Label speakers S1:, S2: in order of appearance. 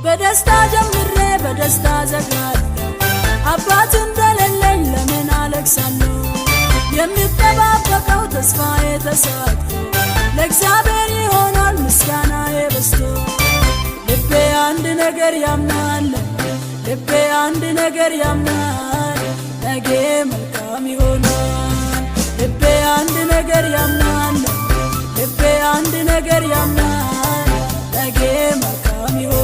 S1: በደስታ ጀምሬ በደስታ ዘጋለሁ አባት እንደሌለኝ ለምን አለቅሳለሁ የሚጠባበቀው ተስፋዬ ተሳክቶ ለእግዚአብሔር ይሆናል ምስጋናዬ በዝቶ ልቤ አንድ ነገር ያምናል ልቤ አንድ ነገር ያምናል ነገ መልካም ይሆናል ልቤ አንድ ነገር ያምናል ልቤ አንድ ነገር ያምናል ነገ መልካም ይሆናል